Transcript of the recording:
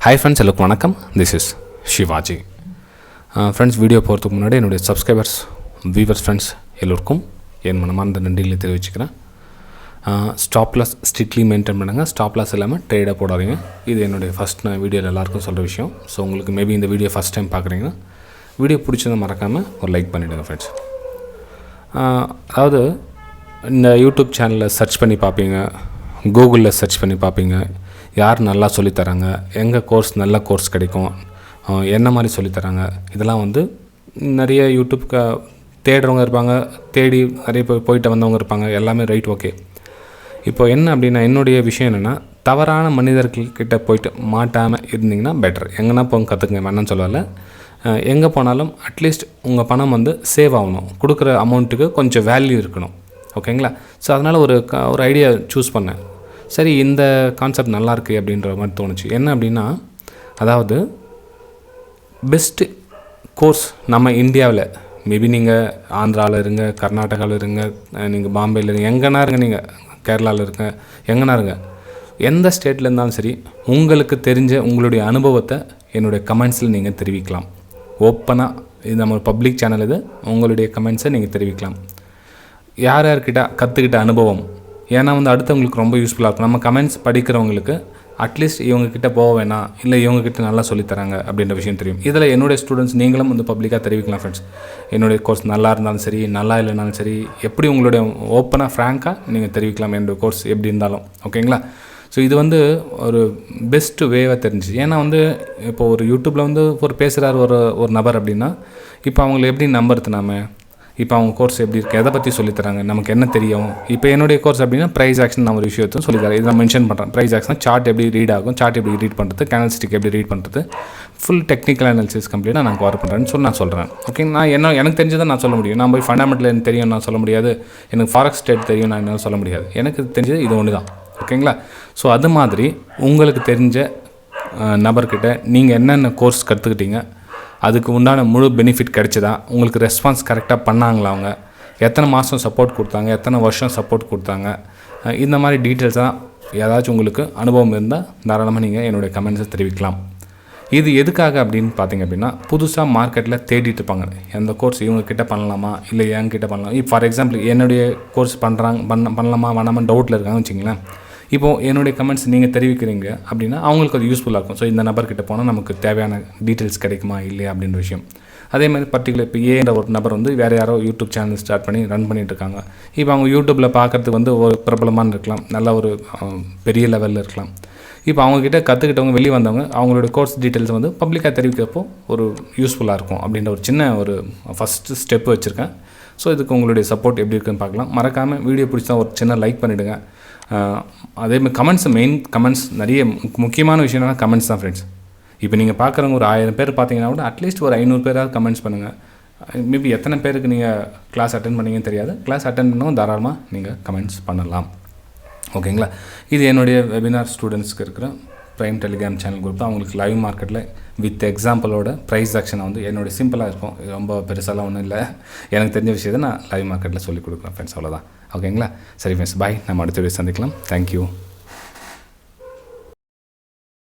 Hi friends, hello, vanakkam. This is Shivaji. Friends, video போகிறதுக்கு முன்னாடி என்னுடைய சப்ஸ்கிரைபர்ஸ் வியூவர்ஸ் ஃப்ரெண்ட்ஸ் எல்லோருக்கும் என் மனமார்ந்த நன்றிகளை தெரிவிச்சுக்கிறேன். ஸ்டாப் லாஸ் ஸ்ட்ரிக்ட்லி மெயின்டைன் பண்ணுங்கள். ஸ்டாப் லாஸ் இல்லாமல் ட்ரேடாக போடாதீங்க. இது என்னுடைய ஃபஸ்ட் நான் வீடியோவில் எல்லாருக்கும் சொல்கிற விஷயம். ஸோ உங்களுக்கு மேபி இந்த வீடியோ ஃபஸ்ட் டைம் பார்க்குறீங்கன்னா வீடியோ பிடிச்சதை மறக்காமல் ஒரு லைக் பண்ணிவிடுங்க ஃப்ரெண்ட்ஸ். அதாவது இந்த யூடியூப் சேனலில் சர்ச் பண்ணி பார்ப்பீங்க, கூகுளில் சர்ச் பண்ணி பார்ப்பீங்க, யார் நல்லா சொல்லித்தராங்க, எங்கே கோர்ஸ் நல்ல கோர்ஸ் கிடைக்கும், என்ன மாதிரி சொல்லித்தராங்க, இதெல்லாம் வந்து நிறைய யூடியூப்க்கு தேடுறவங்க இருப்பாங்க, தேடி நிறைய போயிட்டு வந்தவங்க இருப்பாங்க, எல்லாமே ரைட் ஓகே. இப்போ என்ன அப்படின்னா என்னுடைய விஷயம் என்னென்னா, தவறான மனிதர்கள்கிட்ட போயிட்டு மாட்டாமல் இருந்தீங்கன்னா பெட்டர். எங்கன்னா போங்க கற்றுக்குங்க, வேணான்னு சொல்லலை. எங்கே போனாலும் அட்லீஸ்ட் உங்கள் பணம் வந்து சேவ் ஆகணும், கொடுக்குற அமௌண்ட்டுக்கு கொஞ்சம் வேல்யூ இருக்கணும், ஓகேங்களா? ஸோ அதனால் ஒரு ஐடியா சூஸ் பண்ணேன். சரி, இந்த கான்செப்ட் நல்லாயிருக்கு அப்படின்ற மாதிரி தோணுச்சு. என்ன அப்படின்னா, அதாவது பெஸ்ட்டு கோர்ஸ் நம்ம இந்தியாவில், மேபி நீங்கள் ஆந்திராவில் இருங்க, கர்நாடகாவில் இருங்க, நீங்கள் பாம்பேயில் இருங்க, எங்கன்னா இருங்க, நீங்கள் கேரளாவில் இருங்க, எங்கன்னா இருங்க, எந்த ஸ்டேட்டில் இருந்தாலும் சரி, உங்களுக்கு தெரிஞ்ச உங்களுடைய அனுபவத்தை என்னுடைய கமெண்ட்ஸில் நீங்கள் தெரிவிக்கலாம். ஓப்பனாக, இது நம்ம பப்ளிக் சேனல், இது உங்களுடைய கமெண்ட்ஸை நீங்கள் தெரிவிக்கலாம். யார்கிட்ட கற்றுக்கிட்ட அனுபவம், ஏன்னா வந்து அடுத்தவங்களுக்கு ரொம்ப யூஸ்ஃபுல்லாக இருக்கும். நம்ம கமெண்ட்ஸ் படிக்கிறவங்களுக்கு அட்லீஸ்ட் இவங்கக்கிட்ட போக வேணாம், இல்லை இவங்கக்கிட்ட நல்லா சொல்லித்தராங்க அப்படின்ற விஷயம் தெரியும். இதில் என்னுடைய ஸ்டூடெண்ட்ஸ் நீங்களும் வந்து பப்ளிக்காக தெரிவிக்கலாம் ஃப்ரெண்ட்ஸ். என்னுடைய கோர்ஸ் நல்லா இருந்தாலும் சரி, நல்லா இல்லைனாலும் சரி, எப்படி உங்களுடைய ஓப்பனாக ஃப்ராங்காக நீங்கள் தெரிவிக்கலாம் என்னுடைய கோர்ஸ் எப்படி இருந்தாலும், ஓகேங்களா? ஸோ இது வந்து ஒரு பெஸ்ட்டு வேவாக தெரிஞ்சிச்சு. ஏன்னா வந்து இப்போ ஒரு யூடியூப்பில் வந்து ஒரு பேசுகிறார் ஒரு நபர் அப்படின்னா, இப்போ அவங்களை எப்படி நம்புறது நாம? இப்போ அவங்க கோர்ஸ் எப்படி இருக்குது, எதை பற்றி சொல்லித்தராங்க, நமக்கு என்ன தெரியும்? இப்போ என்னுடைய கோர்ஸ் அப்படின்னா Preis-Aktion நான் ஒரு விஷயத்தையும் சொல்லித்தரேன். இதை நான் மென்ஷன் பண்ணுறேன். Preis-Aktion சார்ட் எப்படி ரீட் ஆகும், சார்ட் எப்படி ரீட் பண்ணுறது, கேனல் ஸ்டிக் எப்படி ரீட் பண்ணுறது, ஃபுல் டெக்னிக்கல் அனாலிசிஸ் கம்ப்ளீட்டாக நான் கவர் பண்ணுறேன்னு சொல்லி நான் சொல்கிறேன். ஓகே, நான் எனக்கு தெரிஞ்சதை நான் சொல்ல முடியும். நான் போய் ஃபண்டமெண்டல் எனக்கு தெரியும் நான் சொல்ல முடியாது, எனக்கு ஃபாரெக்ஸ் ட்ரேட் தெரியும் நான் என்ன சொல்ல முடியாது. எனக்கு தெரிஞ்சது இது ஒன்று தான், ஓகேங்களா? ஸோ அது மாதிரி உங்களுக்கு தெரிஞ்ச நபர்கிட்ட நீங்கள் என்னென்ன கோர்ஸ் கற்றுக்கிட்டீங்க, அதுக்கு உண்டான முழு பெனிஃபிட் கிடைச்சதா, உங்களுக்கு ரெஸ்பான்ஸ் கரெக்டாக பண்ணாங்களா, அவங்க எத்தனை மாதம் சப்போர்ட் கொடுத்தாங்க, எத்தனை வருஷம் சப்போர்ட் கொடுத்தாங்க, இந்த மாதிரி டீட்டெயில்ஸாக ஏதாச்சும் உங்களுக்கு அனுபவம் இருந்தால் தாராளமாக நீங்கள் என்னுடைய கமெண்ட்ஸை தெரிவிக்கலாம். இது எதுக்காக அப்படின்னு பார்த்தீங்க அப்படின்னா, புதுசாக மார்க்கெட்டில் தேடிட்டு இருப்பாங்க, எந்த கோர்ஸ் இவங்கக்கிட்ட பண்ணலாமா இல்லை என்கிட்ட பண்ணலாம். இப்போ ஃபார் எக்ஸாம்பிள் என்னுடைய கோர்ஸ் பண்ணலாமா வேணாமான்னு டவுட்டில் இருக்காங்கன்னு வச்சிங்களேன். இப்போது என்னுடைய கமெண்ட்ஸ் நீங்கள் தெரிவிக்கிறீங்க அப்படின்னா அவங்களுக்கு அது யூஸ்ஃபுல்லாக இருக்கும். ஸோ இந்த நபர்கிட்ட போனால் நமக்கு தேவையான டீட்டெயில்ஸ் கிடைக்குமா இல்லையா அப்படின்ற விஷயம். அதே மாதிரி பர்டிகுலர் இப்போ ஏன்ற ஒரு நபர் வந்து வேறு யாரோ யூடியூப் சேனல் ஸ்டார்ட் பண்ணி ரன் பண்ணிகிட்டு இருக்காங்க. இப்போ அவங்க யூடியூப்பில் பார்க்குறதுக்கு வந்து ஒரு பிரபலமான இருக்கலாம், நல்ல ஒரு பெரிய லெவலில் இருக்கலாம். இப்போ அவங்கக்கிட்ட கற்றுக்கிட்டவங்க வெளியே வந்தவங்க அவங்களோட கோர்ஸ் டீட்டெயில்ஸ் வந்து பப்ளிக்காக தெரிவிக்கிறப்போ ஒரு யூஸ்ஃபுல்லாக இருக்கும் அப்படின்ற ஒரு சின்ன ஒரு ஃபஸ்ட்டு ஸ்டெப்பு வச்சுருக்கேன். ஸோ இதுக்கு உங்களுடைய சப்போர்ட் எப்படி இருக்குன்னு பார்க்கலாம். மறக்காமல் வீடியோ பிடிச்சா ஒரு சின்ன லைக் பண்ணிவிடுங்க. அதேமாதிரி மெயின் கமெண்ட்ஸ் நிறைய முக்கியமான விஷயம் என்னன்னா கமெண்ட்ஸ் தான் ஃப்ரெண்ட்ஸ். இப்போ நீங்கள் பார்க்குறவங்க ஒரு 1000 பேர் பார்த்தீங்கன்னா கூட அட்லீஸ்ட் ஒரு 500 பேராக கமெண்ட்ஸ் பண்ணுங்கள். மேபி எத்தனை பேருக்கு நீங்கள் கிளாஸ் அட்டென்ட் பண்ணீங்கன்னு தெரியாது. கிளாஸ் அட்டென்ட் பண்ணவும் தாராளமாக நீங்கள் கமெண்ட்ஸ் பண்ணலாம், ஓகேங்களா? இது என்னுடைய வெபினார் ஸ்டூடெண்ட்ஸ்க்கு இருக்கிற ப்ரைம் டெலிகிராம் சேனல் குரூப் தான். அவங்களுக்கு லைவ் மார்க்கெட்டில் வித் எக்ஸாம்பிளோட Preis-Aktion வந்து என்னுடைய சிம்பிளாக இருக்கும், ரொம்ப பெருசாலாம் ஒன்றும் இல்லை. எனக்கு தெரிஞ்ச விஷயத்தை நான் லைவ் மார்க்கெட்டில் சொல்லிக் கொடுக்குறேன் ஃப்ரெண்ட்ஸ், அவ்வளோதான், ஓகேங்களா? சரி ஃப்ரெண்ட்ஸ், பாய். நம்ம அடுத்த வீடியோ சந்திக்கலாம். தேங்க்யூ.